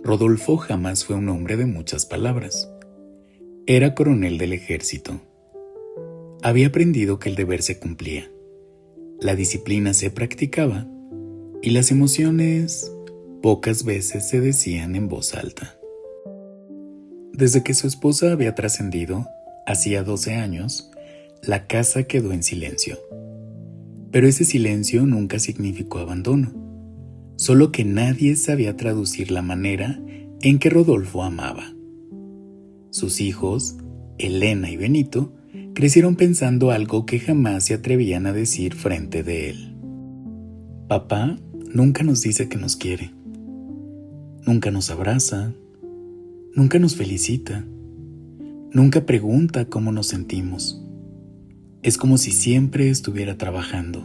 Rodolfo jamás fue un hombre de muchas palabras. Era coronel del ejército. Había aprendido que el deber se cumplía, la disciplina se practicaba y las emociones pocas veces se decían en voz alta. Desde que su esposa había trascendido, hacía 12 años, la casa quedó en silencio. Pero ese silencio nunca significó abandono, solo que nadie sabía traducir la manera en que Rodolfo amaba. Sus hijos, Elena y Benito, crecieron pensando algo que jamás se atrevían a decir frente de él. Papá nunca nos dice que nos quiere, nunca nos abraza, nunca nos felicita, nunca pregunta cómo nos sentimos. Es como si siempre estuviera trabajando.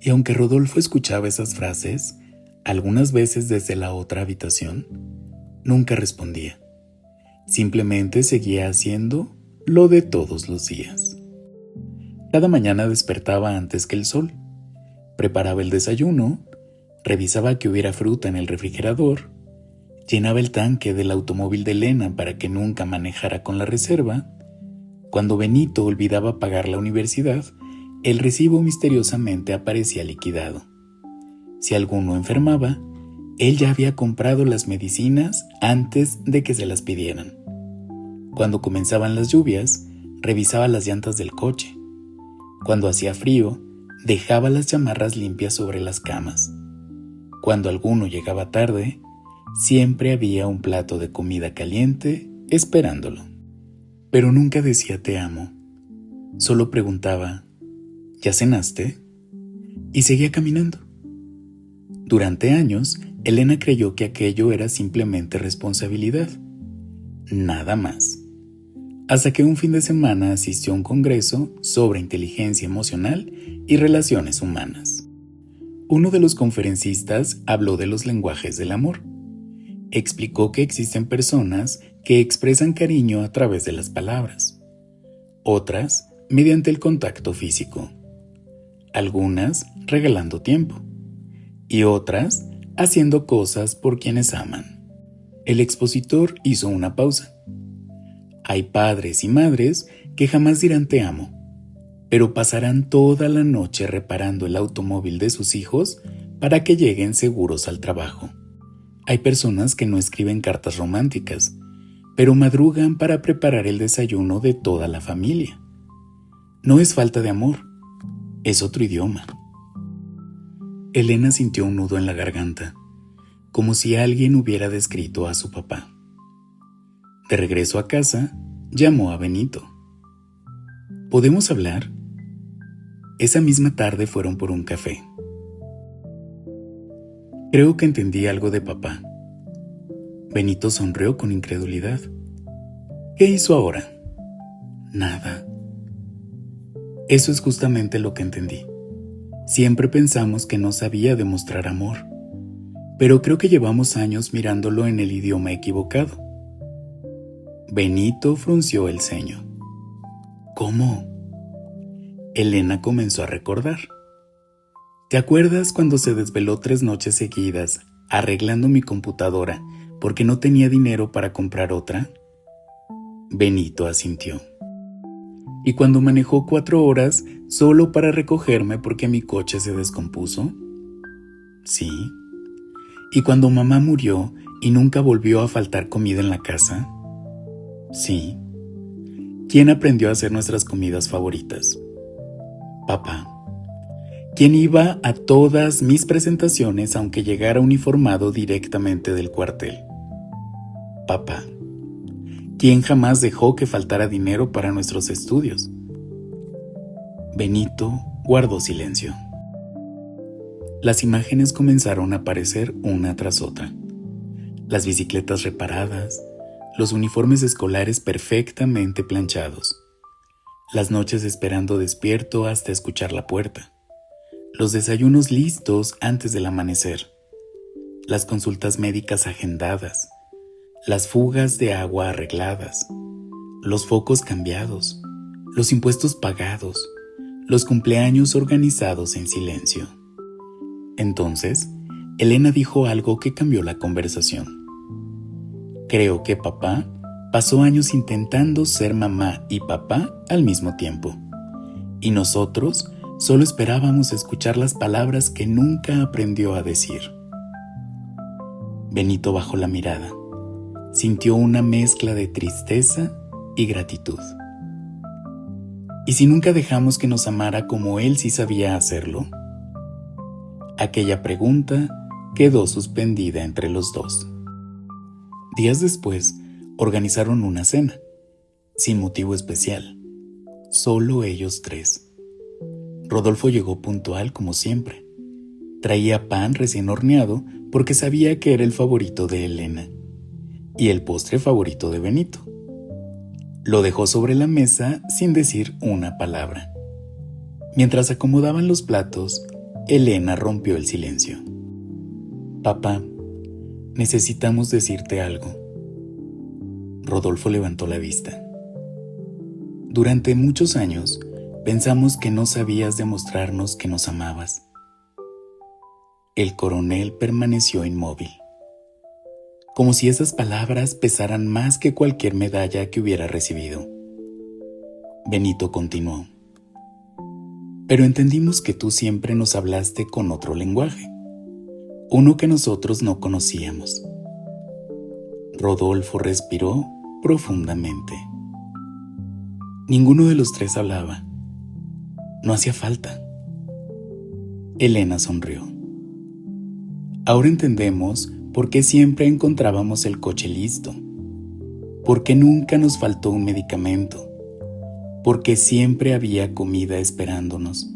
Y aunque Rodolfo escuchaba esas frases, algunas veces desde la otra habitación, nunca respondía. Simplemente seguía haciendo lo de todos los días. Cada mañana despertaba antes que el sol, preparaba el desayuno, revisaba que hubiera fruta en el refrigerador, llenaba el tanque del automóvil de Elena para que nunca manejara con la reserva. Cuando Benito olvidaba pagar la universidad, el recibo misteriosamente aparecía liquidado. Si alguno enfermaba, él ya había comprado las medicinas antes de que se las pidieran. Cuando comenzaban las lluvias, revisaba las llantas del coche. Cuando hacía frío, dejaba las chamarras limpias sobre las camas. Cuando alguno llegaba tarde, siempre había un plato de comida caliente esperándolo. Pero nunca decía te amo. Solo preguntaba, ¿ya cenaste? Y seguía caminando. Durante años, Elena creyó que aquello era simplemente responsabilidad. Nada más. Hasta que un fin de semana asistió a un congreso sobre inteligencia emocional y relaciones humanas. Uno de los conferencistas habló de los lenguajes del amor. Explicó que existen personas que expresan cariño a través de las palabras, otras mediante el contacto físico, algunas regalando tiempo y otras haciendo cosas por quienes aman. El expositor hizo una pausa. Hay padres y madres que jamás dirán te amo, pero pasarán toda la noche reparando el automóvil de sus hijos para que lleguen seguros al trabajo. Hay personas que no escriben cartas románticas, pero madrugan para preparar el desayuno de toda la familia. No es falta de amor, es otro idioma. Elena sintió un nudo en la garganta, como si alguien hubiera descrito a su papá. De regreso a casa, llamó a Benito. ¿Podemos hablar? Esa misma tarde fueron por un café. Creo que entendí algo de papá. Benito sonrió con incredulidad. ¿Qué hizo ahora? Nada. Eso es justamente lo que entendí. Siempre pensamos que no sabía demostrar amor, pero creo que llevamos años mirándolo en el idioma equivocado. Benito frunció el ceño. ¿Cómo? Elena comenzó a recordar. ¿Te acuerdas cuando se desveló 3 noches seguidas arreglando mi computadora porque no tenía dinero para comprar otra? Benito asintió. ¿Y cuando manejó 4 horas solo para recogerme porque mi coche se descompuso? Sí. ¿Y cuando mamá murió y nunca volvió a faltar comida en la casa? Sí. ¿Quién aprendió a hacer nuestras comidas favoritas? Papá. ¿Quién iba a todas mis presentaciones aunque llegara uniformado directamente del cuartel? Papá. ¿Quién jamás dejó que faltara dinero para nuestros estudios? Benito guardó silencio. Las imágenes comenzaron a aparecer una tras otra. Las bicicletas reparadas, los uniformes escolares perfectamente planchados, las noches esperando despierto hasta escuchar la puerta, los desayunos listos antes del amanecer, las consultas médicas agendadas, las fugas de agua arregladas, los focos cambiados, los impuestos pagados, los cumpleaños organizados en silencio. Entonces, Elena dijo algo que cambió la conversación. Creo que papá pasó años intentando ser mamá y papá al mismo tiempo, y nosotros solo esperábamos escuchar las palabras que nunca aprendió a decir. Benito bajó la mirada. Sintió una mezcla de tristeza y gratitud. ¿Y si nunca dejamos que nos amara como él sí sabía hacerlo? Aquella pregunta quedó suspendida entre los dos. Días después, organizaron una cena, sin motivo especial, solo ellos tres. Rodolfo llegó puntual como siempre. Traía pan recién horneado porque sabía que era el favorito de Elena y el postre favorito de Benito. Lo dejó sobre la mesa sin decir una palabra. Mientras acomodaban los platos, Elena rompió el silencio. Papá, necesitamos decirte algo. Rodolfo levantó la vista. Durante muchos años pensamos que no sabías demostrarnos que nos amabas. El coronel permaneció inmóvil, como si esas palabras pesaran más que cualquier medalla que hubiera recibido. Benito continuó. Pero entendimos que tú siempre nos hablaste con otro lenguaje, uno que nosotros no conocíamos. Rodolfo respiró profundamente. Ninguno de los tres hablaba. No hacía falta. Elena sonrió. Ahora entendemos por qué siempre encontrábamos el coche listo, por qué nunca nos faltó un medicamento, por qué siempre había comida esperándonos,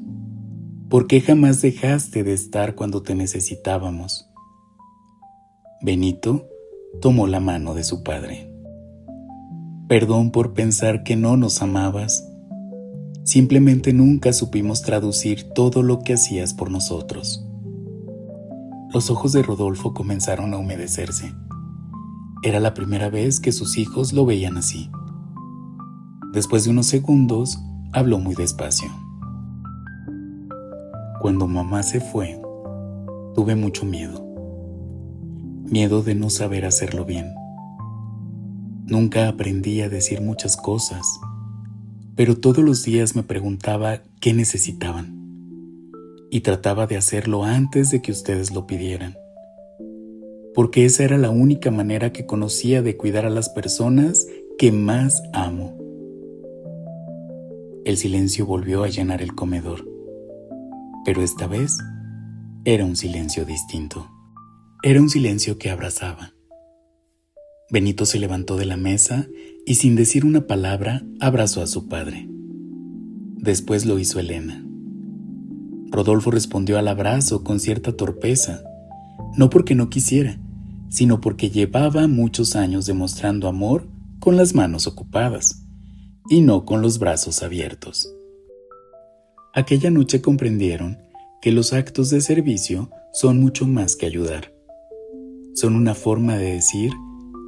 por qué jamás dejaste de estar cuando te necesitábamos. Benito tomó la mano de su padre. Perdón por pensar que no nos amabas. Simplemente nunca supimos traducir todo lo que hacías por nosotros. Los ojos de Rodolfo comenzaron a humedecerse. Era la primera vez que sus hijos lo veían así. Después de unos segundos, habló muy despacio. Cuando mamá se fue, tuve mucho miedo. Miedo de no saber hacerlo bien. Nunca aprendí a decir muchas cosas, pero todos los días me preguntaba qué necesitaban. Y trataba de hacerlo antes de que ustedes lo pidieran, porque esa era la única manera que conocía de cuidar a las personas que más amo. El silencio volvió a llenar el comedor, pero esta vez era un silencio distinto. Era un silencio que abrazaba. Benito se levantó de la mesa y sin decir una palabra abrazó a su padre. Después lo hizo Elena. Rodolfo respondió al abrazo con cierta torpeza, no porque no quisiera, sino porque llevaba muchos años demostrando amor con las manos ocupadas y no con los brazos abiertos. Aquella noche comprendieron que los actos de servicio son mucho más que ayudar. Son una forma de decir,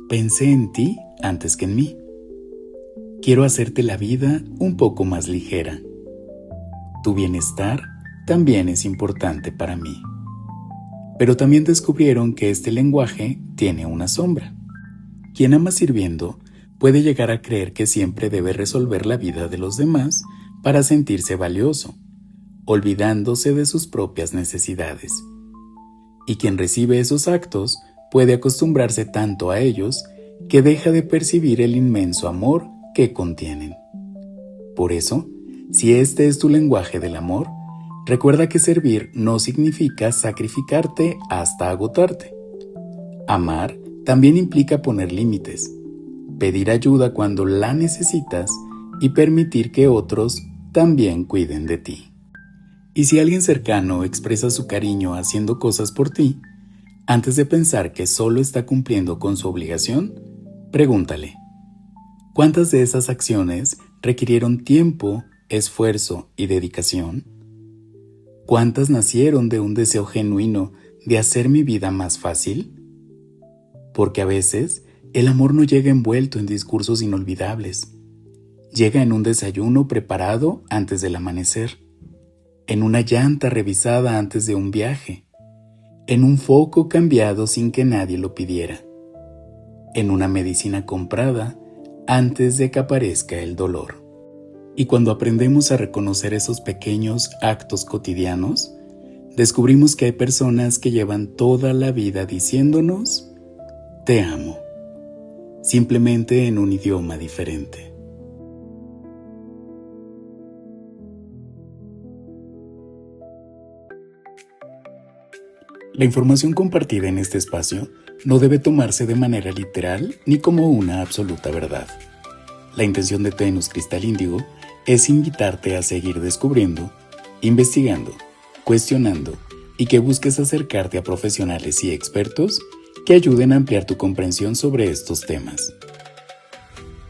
pensé en ti antes que en mí. Quiero hacerte la vida un poco más ligera. Tu bienestar también es importante para mí. Pero también descubrieron que este lenguaje tiene una sombra. Quien ama sirviendo puede llegar a creer que siempre debe resolver la vida de los demás para sentirse valioso, olvidándose de sus propias necesidades. Y quien recibe esos actos puede acostumbrarse tanto a ellos que deja de percibir el inmenso amor que contienen. Por eso, si este es tu lenguaje del amor, recuerda que servir no significa sacrificarte hasta agotarte. Amar también implica poner límites, pedir ayuda cuando la necesitas y permitir que otros también cuiden de ti. Y si alguien cercano expresa su cariño haciendo cosas por ti, antes de pensar que solo está cumpliendo con su obligación, pregúntale, ¿cuántas de esas acciones requirieron tiempo, esfuerzo y dedicación? ¿Cuántas nacieron de un deseo genuino de hacer mi vida más fácil? Porque a veces el amor no llega envuelto en discursos inolvidables. Llega en un desayuno preparado antes del amanecer, en una llanta revisada antes de un viaje, en un foco cambiado sin que nadie lo pidiera, en una medicina comprada antes de que aparezca el dolor. Y cuando aprendemos a reconocer esos pequeños actos cotidianos, descubrimos que hay personas que llevan toda la vida diciéndonos "te amo", simplemente en un idioma diferente. La información compartida en este espacio no debe tomarse de manera literal ni como una absoluta verdad. La intención de Tenus Cristal Índigo es invitarte a seguir descubriendo, investigando, cuestionando y que busques acercarte a profesionales y expertos que ayuden a ampliar tu comprensión sobre estos temas.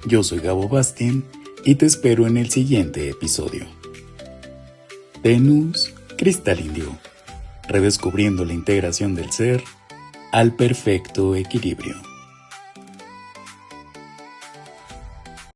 Yo soy Gabo Bastien y te espero en el siguiente episodio. Tenus Cristal Índigo, redescubriendo la integración del ser al perfecto equilibrio.